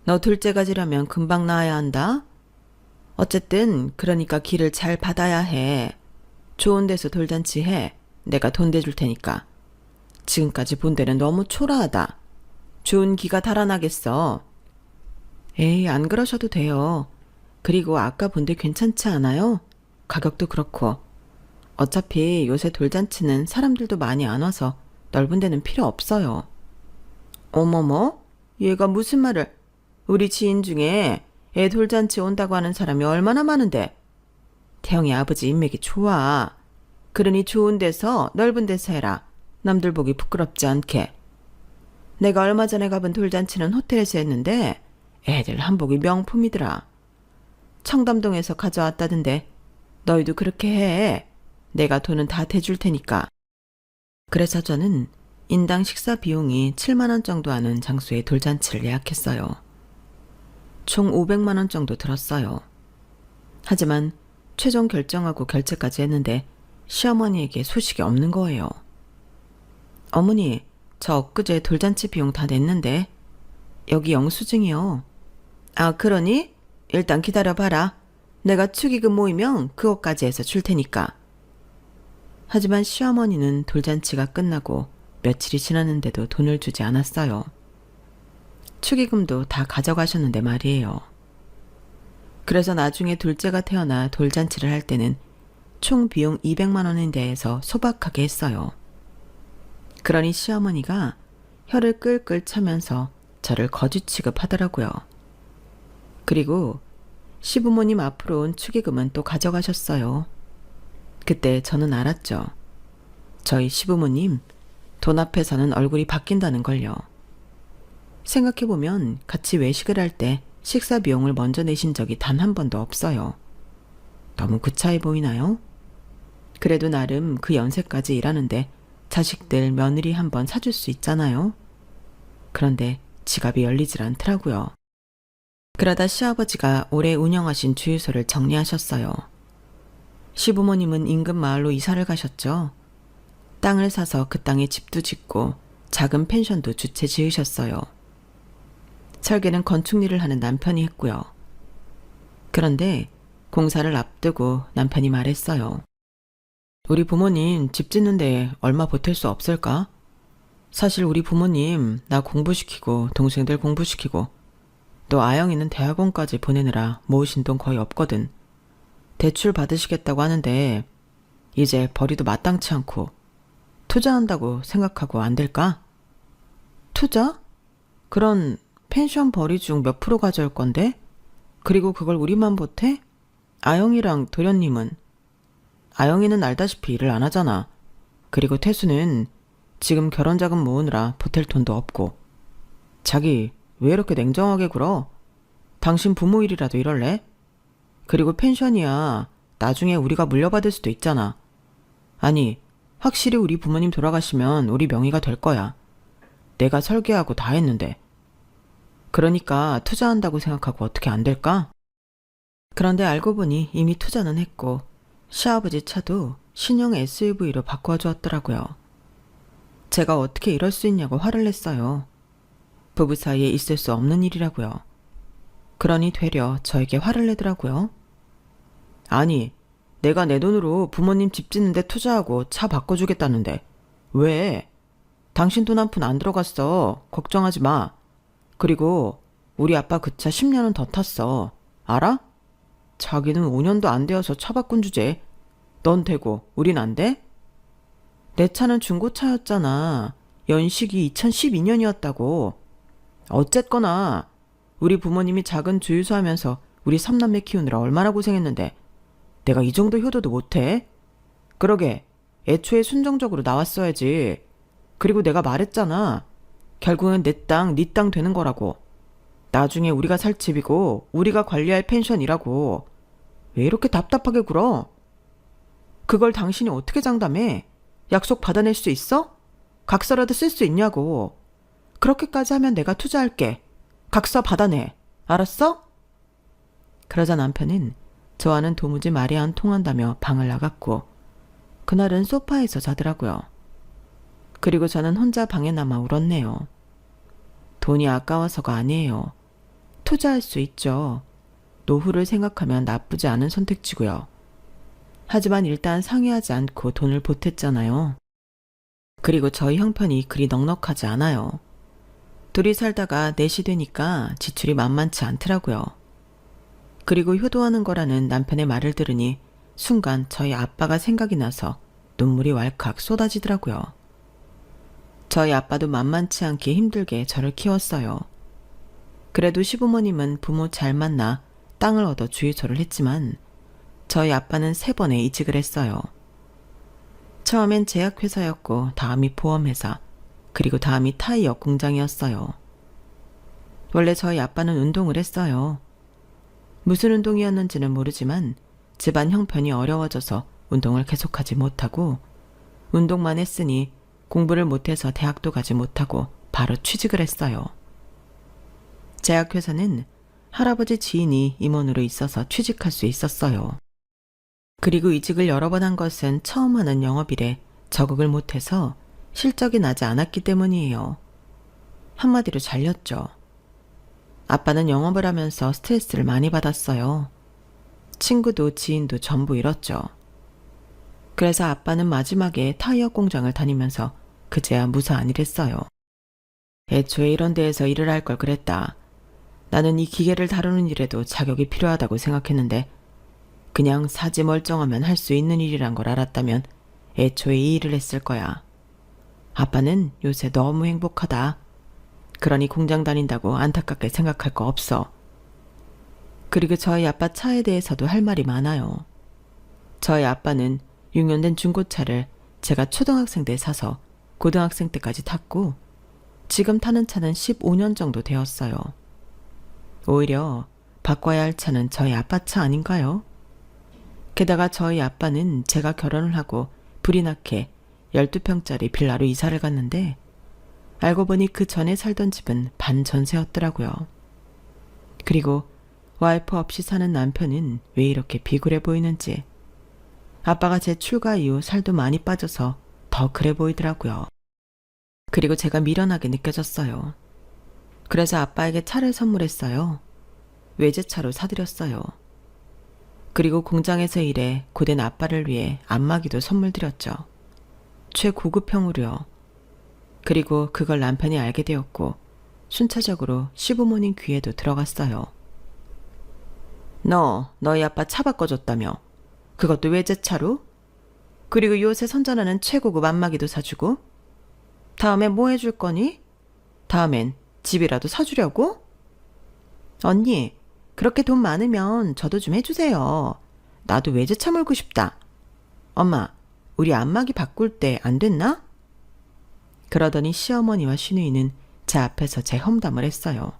너 둘째 가지려면 금방 낳아야 한다. 어쨌든 그러니까 길을 잘 받아야 해. 좋은 데서 돌잔치 해. 내가 돈 대줄 테니까. 지금까지 본 데는 너무 초라하다. 좋은 기가 달아나겠어. 에이, 안 그러셔도 돼요. 그리고 아까 본 데 괜찮지 않아요? 가격도 그렇고. 어차피 요새 돌잔치는 사람들도 많이 안 와서 넓은 데는 필요 없어요. 어머머? 얘가 무슨 말을... 우리 지인 중에 애 돌잔치 온다고 하는 사람이 얼마나 많은데. 태영이 아버지 인맥이 좋아. 그러니 좋은 데서 넓은 데서 해라. 남들 보기 부끄럽지 않게. 내가 얼마 전에 가본 돌잔치는 호텔에서 했는데 애들 한복이 명품이더라. 청담동에서 가져왔다던데 너희도 그렇게 해. 내가 돈은 다 대줄 테니까. 그래서 저는 인당 식사 비용이 7만 원 정도 하는 장소에 돌잔치를 예약했어요. 총 500만 원 정도 들었어요. 하지만 최종 결정하고 결제까지 했는데 시어머니에게 소식이 없는 거예요. 어머니, 저 엊그제 돌잔치 비용 다 냈는데 여기 영수증이요. 아, 그러니? 일단 기다려봐라. 내가 축의금 모이면 그것까지 해서 줄 테니까. 하지만 시어머니는 돌잔치가 끝나고 며칠이 지났는데도 돈을 주지 않았어요. 축의금도 다 가져가셨는데 말이에요. 그래서 나중에 둘째가 태어나 돌잔치를 할 때는 총 비용 200만 원에 대해서 소박하게 했어요. 그러니 시어머니가 혀를 끌끌 차면서 저를 거지 취급하더라고요. 그리고 시부모님 앞으로 온 축의금은 또 가져가셨어요. 그때 저는 알았죠. 저희 시부모님 돈 앞에서는 얼굴이 바뀐다는 걸요. 생각해보면 같이 외식을 할 때 식사 비용을 먼저 내신 적이 단 한 번도 없어요. 너무 구차해 보이나요? 그래도 나름 그 연세까지 일하는데 자식들 며느리 한 번 사줄 수 있잖아요. 그런데 지갑이 열리질 않더라고요. 그러다 시아버지가 오래 운영하신 주유소를 정리하셨어요. 시부모님은 인근 마을로 이사를 가셨죠. 땅을 사서 그 땅에 집도 짓고 작은 펜션도 주채 지으셨어요. 설계는 건축 일을 하는 남편이 했고요. 그런데 공사를 앞두고 남편이 말했어요. 우리 부모님 집 짓는데 얼마 보탤 수 없을까? 사실 우리 부모님 나 공부시키고 동생들 공부시키고 또 아영이는 대학원까지 보내느라 모으신 돈 거의 없거든. 대출 받으시겠다고 하는데 이제 벌이도 마땅치 않고 투자한다고 생각하고 안 될까? 투자? 그런 펜션 벌이 중 몇 프로 가져올 건데? 그리고 그걸 우리만 보태? 아영이랑 도련님은? 아영이는 알다시피 일을 안 하잖아. 그리고 태수는 지금 결혼 자금 모으느라 보탤 돈도 없고. 자기 왜 이렇게 냉정하게 굴어? 당신 부모 일이라도 이럴래? 그리고 펜션이야 나중에 우리가 물려받을 수도 있잖아. 아니 확실히 우리 부모님 돌아가시면 우리 명의가 될 거야. 내가 설계하고 다 했는데. 그러니까 투자한다고 생각하고 어떻게 안 될까? 그런데 알고 보니 이미 투자는 했고 시아버지 차도 신형 SUV로 바꿔주었더라고요. 제가 어떻게 이럴 수 있냐고 화를 냈어요. 부부 사이에 있을 수 없는 일이라고요. 그러니 되려 저에게 화를 내더라고요. 아니, 내가 내 돈으로 부모님 집 짓는데 투자하고 차 바꿔주겠다는데 왜? 당신 돈 한 푼 안 들어갔어. 걱정하지 마. 그리고 우리 아빠 그 차 10년은 더 탔어. 알아? 자기는 5년도 안 되어서 차 바꾼 주제. 넌 되고 우린 안 돼? 내 차는 중고차였잖아. 연식이 2012년이었다고. 어쨌거나 우리 부모님이 작은 주유소 하면서 우리 3남매 키우느라 얼마나 고생했는데 내가 이 정도 효도도 못해? 그러게 애초에 순정적으로 나왔어야지. 그리고 내가 말했잖아. 결국은 내 땅, 네 땅 되는 거라고. 나중에 우리가 살 집이고 우리가 관리할 펜션이라고. 왜 이렇게 답답하게 굴어? 그걸 당신이 어떻게 장담해? 약속 받아낼 수 있어? 각서라도 쓸 수 있냐고. 그렇게까지 하면 내가 투자할게. 각서 받아내. 알았어? 그러자 남편은 저와는 도무지 말이 안 통한다며 방을 나갔고 그날은 소파에서 자더라고요. 그리고 저는 혼자 방에 남아 울었네요. 돈이 아까워서가 아니에요. 투자할 수 있죠. 노후를 생각하면 나쁘지 않은 선택지고요. 하지만 일단 상의하지 않고 돈을 보탰잖아요. 그리고 저희 형편이 그리 넉넉하지 않아요. 둘이 살다가 넷이 되니까 지출이 만만치 않더라고요. 그리고 효도하는 거라는 남편의 말을 들으니 순간 저희 아빠가 생각이 나서 눈물이 왈칵 쏟아지더라고요. 저희 아빠도 만만치 않게 힘들게 저를 키웠어요. 그래도 시부모님은 부모 잘 만나 땅을 얻어 주유소를 했지만 저희 아빠는 3번에 이직을 했어요. 처음엔 제약회사였고 다음이 보험회사, 그리고 다음이 타이어 공장이었어요. 원래 저희 아빠는 운동을 했어요. 무슨 운동이었는지는 모르지만 집안 형편이 어려워져서 운동을 계속하지 못하고 운동만 했으니 공부를 못해서 대학도 가지 못하고 바로 취직을 했어요. 제약회사는 할아버지 지인이 임원으로 있어서 취직할 수 있었어요. 그리고 이직을 여러 번 한 것은 처음 하는 영업일에 적응을 못해서 실적이 나지 않았기 때문이에요. 한마디로 잘렸죠. 아빠는 영업을 하면서 스트레스를 많이 받았어요. 친구도 지인도 전부 잃었죠. 그래서 아빠는 마지막에 타이어 공장을 다니면서 그제야 무사한 일 했어요. 애초에 이런 데에서 일을 할 걸 그랬다. 나는 이 기계를 다루는 일에도 자격이 필요하다고 생각했는데 그냥 사지 멀쩡하면 할 수 있는 일이란 걸 알았다면 애초에 이 일을 했을 거야. 아빠는 요새 너무 행복하다. 그러니 공장 다닌다고 안타깝게 생각할 거 없어. 그리고 저희 아빠 차에 대해서도 할 말이 많아요. 저희 아빠는 6년 된 중고차를 제가 초등학생 때 사서 고등학생 때까지 탔고 지금 타는 차는 15년 정도 되었어요. 오히려 바꿔야 할 차는 저희 아빠 차 아닌가요? 게다가 저희 아빠는 제가 결혼을 하고 불이 나게 12평짜리 빌라로 이사를 갔는데 알고 보니 그 전에 살던 집은 반전세였더라고요. 그리고 와이프 없이 사는 남편은 왜 이렇게 비굴해 보이는지 아빠가 제 출가 이후 살도 많이 빠져서 더 그래 보이더라고요. 그리고 제가 미련하게 느껴졌어요. 그래서 아빠에게 차를 선물했어요. 외제차로 사드렸어요. 그리고 공장에서 일해 고된 아빠를 위해 안마기도 선물 드렸죠. 최고급형으로요. 그리고 그걸 남편이 알게 되었고 순차적으로 시부모님 귀에도 들어갔어요. 너희 아빠 차 바꿔줬다며. 그것도 외제차로? 그리고 요새 선전하는 최고급 안마기도 사주고? 다음에 뭐 해줄 거니? 다음엔 집이라도 사주려고? 언니, 그렇게 돈 많으면 저도 좀 해주세요. 나도 외제차 몰고 싶다. 엄마, 우리 안마기 바꿀 때 안 됐나? 그러더니 시어머니와 시누이는 제 앞에서 제 험담을 했어요.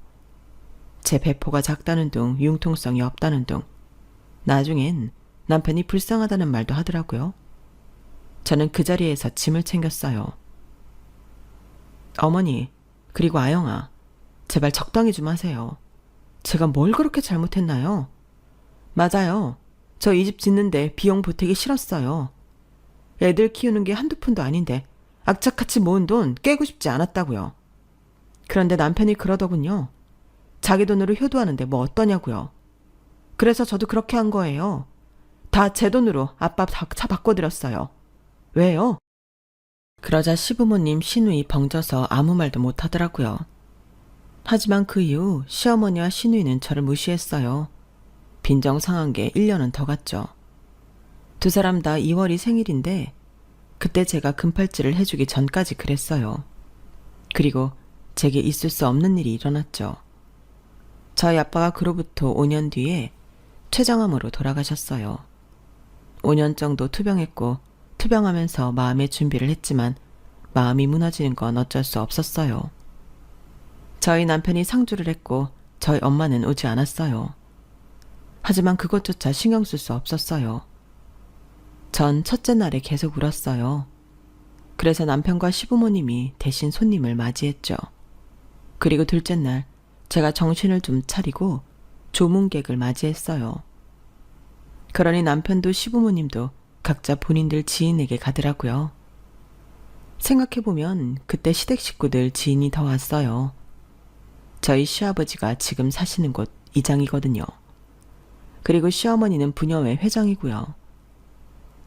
제 배포가 작다는 둥 융통성이 없다는 둥 나중엔 남편이 불쌍하다는 말도 하더라고요. 저는 그 자리에서 짐을 챙겼어요. 어머니, 그리고 아영아, 제발 적당히 좀 하세요. 제가 뭘 그렇게 잘못했나요? 맞아요. 저 이 집 짓는데 비용 보태기 싫었어요. 애들 키우는 게 한두 푼도 아닌데 악착같이 모은 돈 깨고 싶지 않았다고요. 그런데 남편이 그러더군요. 자기 돈으로 효도하는데 뭐 어떠냐고요. 그래서 저도 그렇게 한 거예요. 다 제 돈으로 아빠 차 바꿔드렸어요. 왜요? 그러자 시부모님 시누이 벙쪄서 아무 말도 못하더라고요. 하지만 그 이후 시어머니와 시누이는 저를 무시했어요. 빈정상한 게 1년은 더 갔죠. 두 사람 다 2월이 생일인데 그때 제가 금팔찌를 해주기 전까지 그랬어요. 그리고 제게 있을 수 없는 일이 일어났죠. 저희 아빠가 그로부터 5년 뒤에 췌장암으로 돌아가셨어요. 5년 정도 투병했고 투병하면서 마음의 준비를 했지만 마음이 무너지는 건 어쩔 수 없었어요. 저희 남편이 상주를 했고 저희 엄마는 오지 않았어요. 하지만 그것조차 신경 쓸 수 없었어요. 전 첫째 날에 계속 울었어요. 그래서 남편과 시부모님이 대신 손님을 맞이했죠. 그리고 둘째 날 제가 정신을 좀 차리고 조문객을 맞이했어요. 그러니 남편도 시부모님도 각자 본인들 지인에게 가더라고요. 생각해보면 그때 시댁 식구들 지인이 더 왔어요. 저희 시아버지가 지금 사시는 곳 이장이거든요. 그리고 시어머니는 부녀회 회장이고요.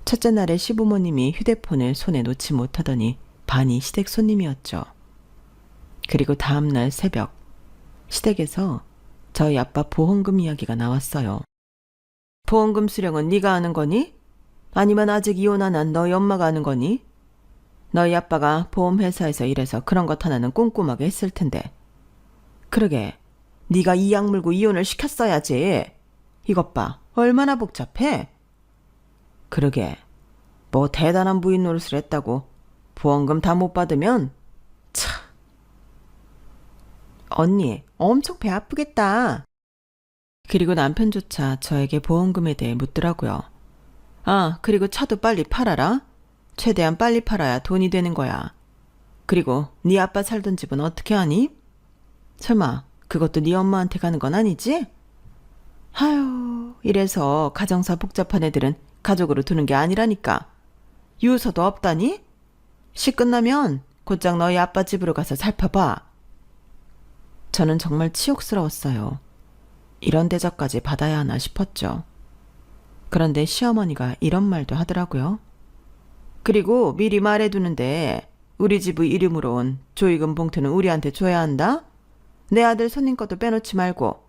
첫째 날에 시부모님이 휴대폰을 손에 놓지 못하더니 반이 시댁 손님이었죠. 그리고 다음 날 새벽 시댁에서 저희 아빠 보험금 이야기가 나왔어요. 보험금 수령은 네가 하는 거니? 아니면 아직 이혼 안 한 너희 엄마가 하는 거니? 너희 아빠가 보험회사에서 일해서 그런 것 하나는 꼼꼼하게 했을 텐데. 그러게, 네가 이 약 물고 이혼을 시켰어야지. 이것 봐, 얼마나 복잡해? 그러게, 뭐 대단한 부인 노릇을 했다고 보험금 다 못 받으면 참. 언니, 엄청 배 아프겠다. 그리고 남편조차 저에게 보험금에 대해 묻더라고요. 아, 그리고 차도 빨리 팔아라. 최대한 빨리 팔아야 돈이 되는 거야. 그리고 네 아빠 살던 집은 어떻게 하니? 설마 그것도 네 엄마한테 가는 건 아니지? 아유, 이래서 가정사 복잡한 애들은 가족으로 두는 게 아니라니까. 유서도 없다니? 시 끝나면 곧장 너희 아빠 집으로 가서 살펴봐. 저는 정말 치욕스러웠어요. 이런 대접까지 받아야 하나 싶었죠. 그런데 시어머니가 이런 말도 하더라고요. 그리고 미리 말해두는데 우리 집의 이름으로 온 조의금 봉투는 우리한테 줘야 한다? 내 아들 손님 것도 빼놓지 말고.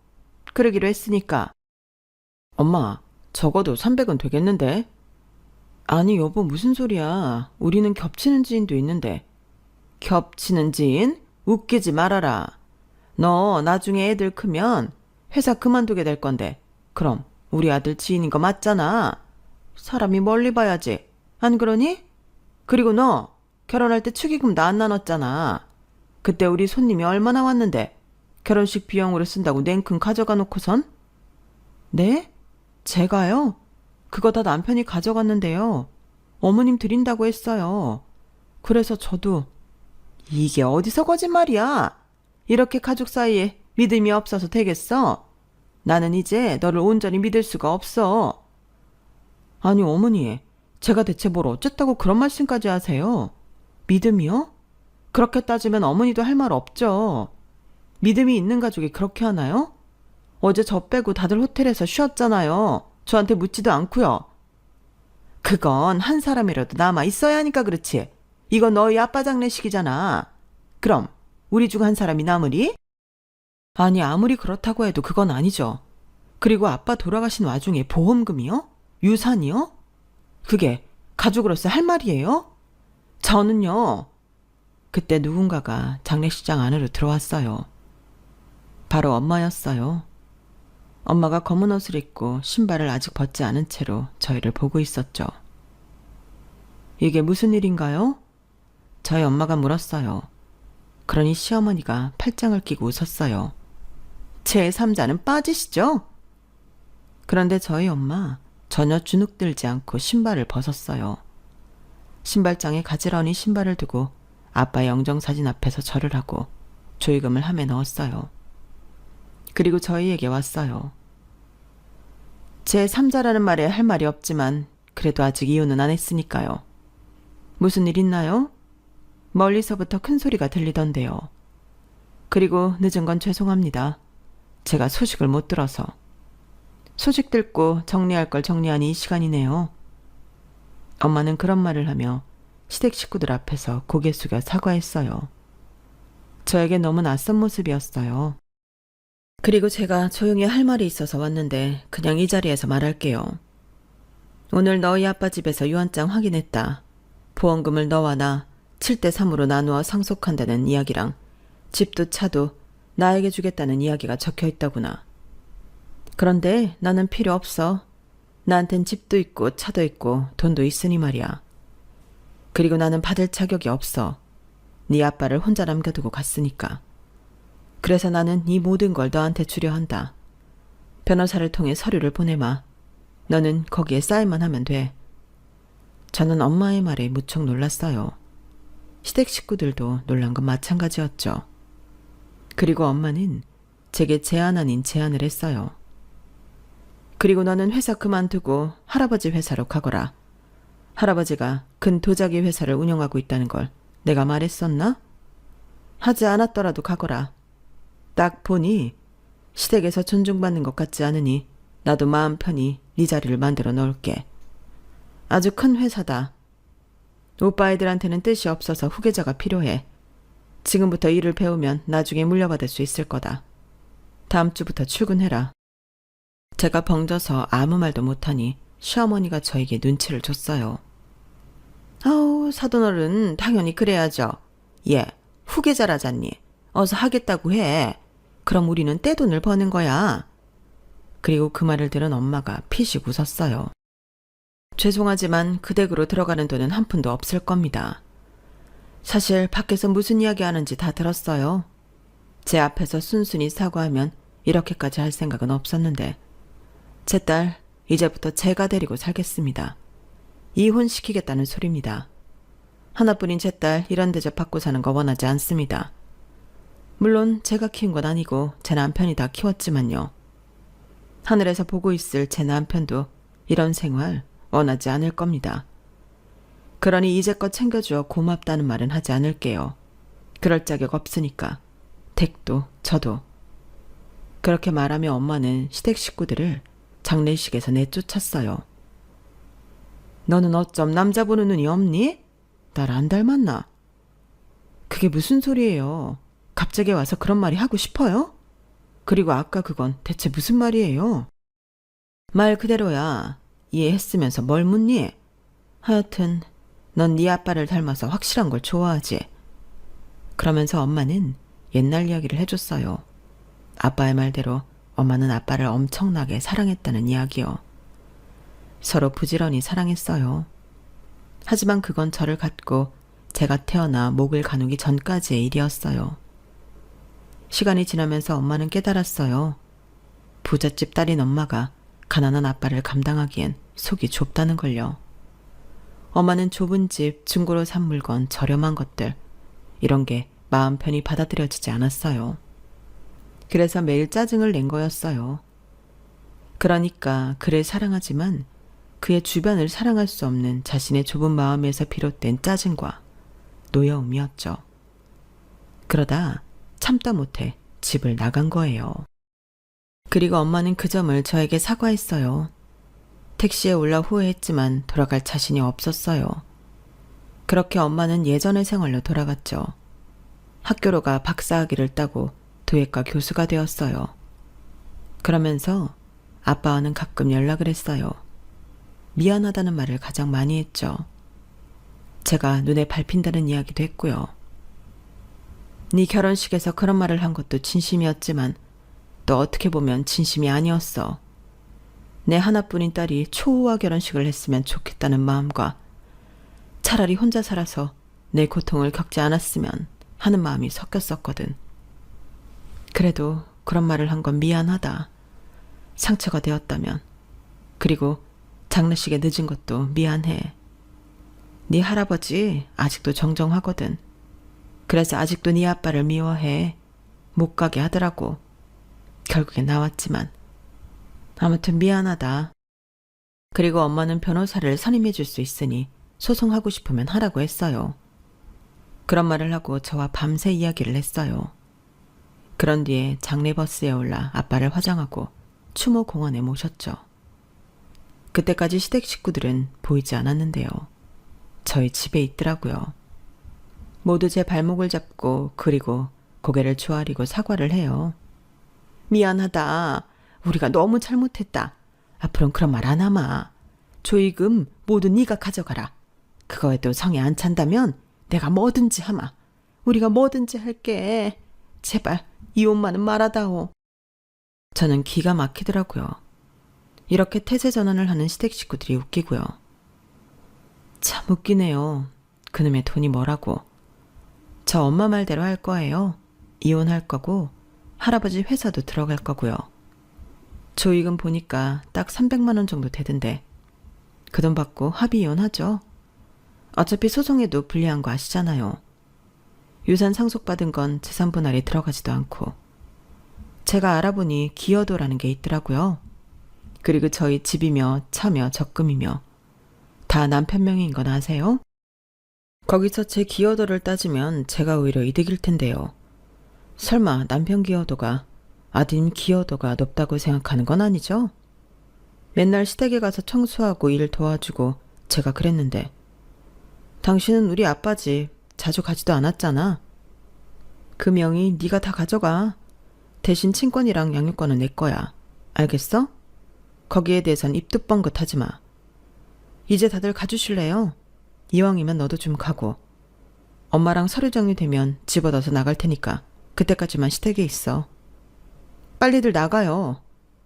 그러기로 했으니까. 엄마, 적어도 300은 되겠는데? 아니 여보, 무슨 소리야. 우리는 겹치는 지인도 있는데. 겹치는 지인? 웃기지 말아라. 너 나중에 애들 크면 회사 그만두게 될 건데 그럼 우리 아들 지인인 거 맞잖아. 사람이 멀리 봐야지. 안 그러니? 그리고 너 결혼할 때 축의금 나 안 나눴잖아. 그때 우리 손님이 얼마나 왔는데 결혼식 비용으로 쓴다고 냉큼 가져가 놓고선? 네? 제가요? 그거 다 남편이 가져갔는데요. 어머님 드린다고 했어요. 그래서 저도 이게 어디서 거짓말이야? 이렇게 가족 사이에 믿음이 없어서 되겠어? 나는 이제 너를 온전히 믿을 수가 없어. 아니 어머니, 제가 대체 뭘 어쨌다고 그런 말씀까지 하세요? 믿음이요? 그렇게 따지면 어머니도 할 말 없죠. 믿음이 있는 가족이 그렇게 하나요? 어제 저 빼고 다들 호텔에서 쉬었잖아요. 저한테 묻지도 않고요. 그건 한 사람이라도 남아 있어야 하니까 그렇지. 이건 너희 아빠 장례식이잖아. 그럼 우리 중 한 사람이 남으리? 아니 아무리 그렇다고 해도 그건 아니죠. 그리고 아빠 돌아가신 와중에 보험금이요? 유산이요? 그게 가족으로서 할 말이에요? 저는요. 그때 누군가가 장례식장 안으로 들어왔어요. 바로 엄마였어요. 엄마가 검은 옷을 입고 신발을 아직 벗지 않은 채로 저희를 보고 있었죠. 이게 무슨 일인가요? 저희 엄마가 물었어요. 그러니 시어머니가 팔짱을 끼고 웃었어요. 제3자는 빠지시죠? 그런데 저희 엄마 전혀 주눅들지 않고 신발을 벗었어요. 신발장에 가지런히 신발을 두고 아빠의 영정사진 앞에서 절을 하고 조의금을 함에 넣었어요. 그리고 저희에게 왔어요. 제 3자라는 말에 할 말이 없지만 그래도 아직 이혼은 안 했으니까요. 무슨 일 있나요? 멀리서부터 큰 소리가 들리던데요. 그리고 늦은 건 죄송합니다. 제가 소식을 못 들어서. 소식 듣고 정리할 걸 정리하니 이 시간이네요. 엄마는 그런 말을 하며 시댁 식구들 앞에서 고개 숙여 사과했어요. 저에게 너무 낯선 모습이었어요. 그리고 제가 조용히 할 말이 있어서 왔는데 그냥 이 자리에서 말할게요. 오늘 너희 아빠 집에서 유언장 확인했다. 보험금을 너와 나 7대3으로 나누어 상속한다는 이야기랑 집도 차도 나에게 주겠다는 이야기가 적혀 있더구나. 그런데 나는 필요 없어. 나한텐 집도 있고 차도 있고 돈도 있으니 말이야. 그리고 나는 받을 자격이 없어. 네 아빠를 혼자 남겨두고 갔으니까. 그래서 나는 이 모든 걸 너한테 주려 한다. 변호사를 통해 서류를 보내마. 너는 거기에 사인만 하면 돼. 저는 엄마의 말에 무척 놀랐어요. 시댁 식구들도 놀란 건 마찬가지였죠. 그리고 엄마는 제게 제안 아닌 제안을 했어요. 그리고 너는 회사 그만두고 할아버지 회사로 가거라. 할아버지가 큰 도자기 회사를 운영하고 있다는 걸 내가 말했었나? 하지 않았더라도 가거라. 딱 보니 시댁에서 존중받는 것 같지 않으니 나도 마음 편히 네 자리를 만들어 놓을게. 아주 큰 회사다. 오빠 애들한테는 뜻이 없어서 후계자가 필요해. 지금부터 일을 배우면 나중에 물려받을 수 있을 거다. 다음 주부터 출근해라. 제가 벙져서 아무 말도 못하니 시어머니가 저에게 눈치를 줬어요. 아우, 사돈어른 당연히 그래야죠. 얘 후계자라잖니. 어서 하겠다고 해. 그럼 우리는 떼돈을 버는 거야. 그리고 그 말을 들은 엄마가 피식 웃었어요. 죄송하지만 그 댁으로 들어가는 돈은 한 푼도 없을 겁니다. 사실 밖에서 무슨 이야기 하는지 다 들었어요. 제 앞에서 순순히 사과하면 이렇게까지 할 생각은 없었는데 제 딸 이제부터 제가 데리고 살겠습니다. 이혼시키겠다는 소리입니다. 하나뿐인 제 딸 이런 대접 받고 사는 거 원하지 않습니다. 물론 제가 키운 건 아니고 제 남편이 다 키웠지만요. 하늘에서 보고 있을 제 남편도 이런 생활 원하지 않을 겁니다. 그러니 이제껏 챙겨주어 고맙다는 말은 하지 않을게요. 그럴 자격 없으니까. 댁도 저도. 그렇게 말하며 엄마는 시댁 식구들을 장례식에서 내쫓았어요. 너는 어쩜 남자 보는 눈이 없니? 날 안 닮았나? 그게 무슨 소리예요? 갑자기 와서 그런 말이 하고 싶어요? 그리고 아까 그건 대체 무슨 말이에요? 말 그대로야. 이해했으면서 뭘 묻니? 하여튼 넌 네 아빠를 닮아서 확실한 걸 좋아하지. 그러면서 엄마는 옛날 이야기를 해줬어요. 아빠의 말대로 엄마는 아빠를 엄청나게 사랑했다는 이야기요. 서로 부지런히 사랑했어요. 하지만 그건 저를 갖고 제가 태어나 목을 가누기 전까지의 일이었어요. 시간이 지나면서 엄마는 깨달았어요. 부잣집 딸인 엄마가 가난한 아빠를 감당하기엔 속이 좁다는 걸요. 엄마는 좁은 집, 중고로 산 물건, 저렴한 것들 이런 게 마음 편히 받아들여지지 않았어요. 그래서 매일 짜증을 낸 거였어요. 그러니까 그를 사랑하지만 그의 주변을 사랑할 수 없는 자신의 좁은 마음에서 비롯된 짜증과 노여움이었죠. 그러다 참다 못해 집을 나간 거예요. 그리고 엄마는 그 점을 저에게 사과했어요. 택시에 올라 후회했지만 돌아갈 자신이 없었어요. 그렇게 엄마는 예전의 생활로 돌아갔죠. 학교로 가 박사학위를 따고 도예과 교수가 되었어요. 그러면서 아빠와는 가끔 연락을 했어요. 미안하다는 말을 가장 많이 했죠. 제가 눈에 밟힌다는 이야기도 했고요. 네 결혼식에서 그런 말을 한 것도 진심이었지만 또 어떻게 보면 진심이 아니었어. 내 하나뿐인 딸이 초호화 결혼식을 했으면 좋겠다는 마음과 차라리 혼자 살아서 내 고통을 겪지 않았으면 하는 마음이 섞였었거든. 그래도 그런 말을 한 건 미안하다. 상처가 되었다면. 그리고 장례식에 늦은 것도 미안해. 네 할아버지 아직도 정정하거든. 그래서 아직도 네 아빠를 미워해. 못 가게 하더라고. 결국엔 나왔지만. 아무튼 미안하다. 그리고 엄마는 변호사를 선임해 줄 수 있으니 소송하고 싶으면 하라고 했어요. 그런 말을 하고 저와 밤새 이야기를 했어요. 그런 뒤에 장례버스에 올라 아빠를 화장하고 추모공원에 모셨죠. 그때까지 시댁 식구들은 보이지 않았는데요. 저희 집에 있더라고요. 모두 제 발목을 잡고 그리고 고개를 조아리고 사과를 해요. 미안하다. 우리가 너무 잘못했다. 앞으로는 그런 말 안 하마. 조의금 모두 네가 가져가라. 그거에도 성에 안 찬다면 내가 뭐든지 하마. 우리가 뭐든지 할게. 제발 이혼만은 말아다오. 저는 기가 막히더라고요. 이렇게 태세 전환을 하는 시댁 식구들이 웃기고요. 참 웃기네요. 그놈의 돈이 뭐라고. 저 엄마 말대로 할 거예요. 이혼할 거고 할아버지 회사도 들어갈 거고요. 조익은 보니까 딱 300만 원 정도 되던데 그 돈 받고 합의 이혼하죠. 어차피 소송에도 불리한 거 아시잖아요. 유산 상속받은 건 재산 분할이 들어가지도 않고 제가 알아보니 기여도라는 게 있더라고요. 그리고 저희 집이며 차며 적금이며 다 남편 명의인 건 아세요? 거기서 제 기여도를 따지면 제가 오히려 이득일 텐데요. 설마 남편 기여도가 아드님 기여도가 높다고 생각하는 건 아니죠? 맨날 시댁에 가서 청소하고 일 도와주고 제가 그랬는데 당신은 우리 아빠 집 자주 가지도 않았잖아. 그 명의 네가 다 가져가. 대신 친권이랑 양육권은 내 거야. 알겠어? 거기에 대해선 입도 뻥긋하지 마. 이제 다들 가주실래요? 이왕이면 너도 좀 가고. 엄마랑 서류 정리되면 집어넣어서 나갈 테니까 그때까지만 시댁에 있어. 빨리들 나가요.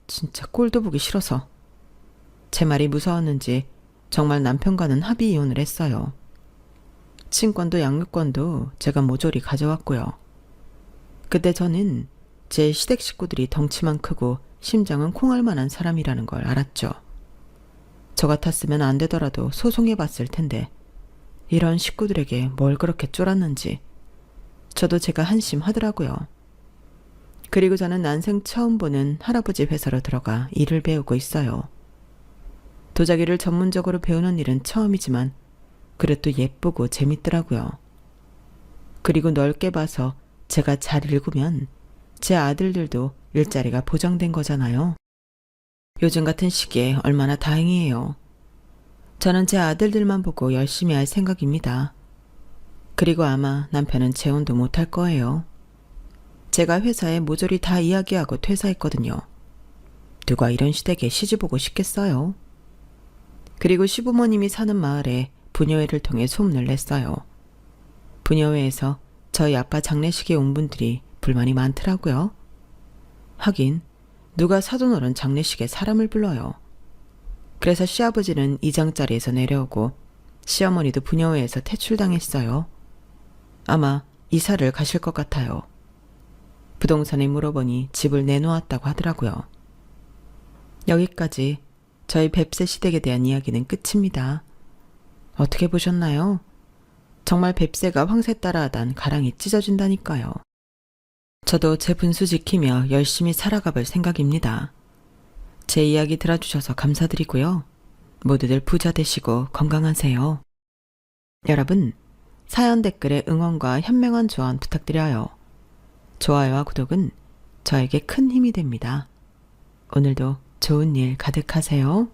진짜 꼴도 보기 싫어서. 제 말이 무서웠는지 정말 남편과는 합의 이혼을 했어요. 친권도 양육권도 제가 모조리 가져왔고요. 그때 저는 제 시댁 식구들이 덩치만 크고 심장은 콩알만한 사람이라는 걸 알았죠. 저 같았으면 안 되더라도 소송해봤을 텐데 이런 식구들에게 뭘 그렇게 쫄았는지 저도 제가 한심하더라고요. 그리고 저는 난생 처음 보는 할아버지 회사로 들어가 일을 배우고 있어요. 도자기를 전문적으로 배우는 일은 처음이지만 그래도 예쁘고 재밌더라고요. 그리고 넓게 봐서 제가 잘 읽으면 제 아들들도 일자리가 보장된 거잖아요. 요즘 같은 시기에 얼마나 다행이에요. 저는 제 아들들만 보고 열심히 할 생각입니다. 그리고 아마 남편은 재혼도 못할 거예요. 제가 회사에 모조리 다 이야기하고 퇴사했거든요. 누가 이런 시댁에 시집 오고 싶겠어요? 그리고 시부모님이 사는 마을에 부녀회를 통해 소문을 냈어요. 부녀회에서 저희 아빠 장례식에 온 분들이 불만이 많더라고요. 하긴 누가 사돈어른 장례식에 사람을 불러요. 그래서 시아버지는 이장자리에서 내려오고 시어머니도 부녀회에서 퇴출당했어요. 아마 이사를 가실 것 같아요. 부동산에 물어보니 집을 내놓았다고 하더라고요. 여기까지 저희 뱁새 시댁에 대한 이야기는 끝입니다. 어떻게 보셨나요? 정말 뱁새가 황새 따라하단 가랑이 찢어진다니까요. 저도 제 분수 지키며 열심히 살아가 볼 생각입니다. 제 이야기 들어주셔서 감사드리고요. 모두들 부자 되시고 건강하세요. 여러분, 사연 댓글에 응원과 현명한 조언 부탁드려요. 좋아요와 구독은 저에게 큰 힘이 됩니다. 오늘도 좋은 일 가득하세요.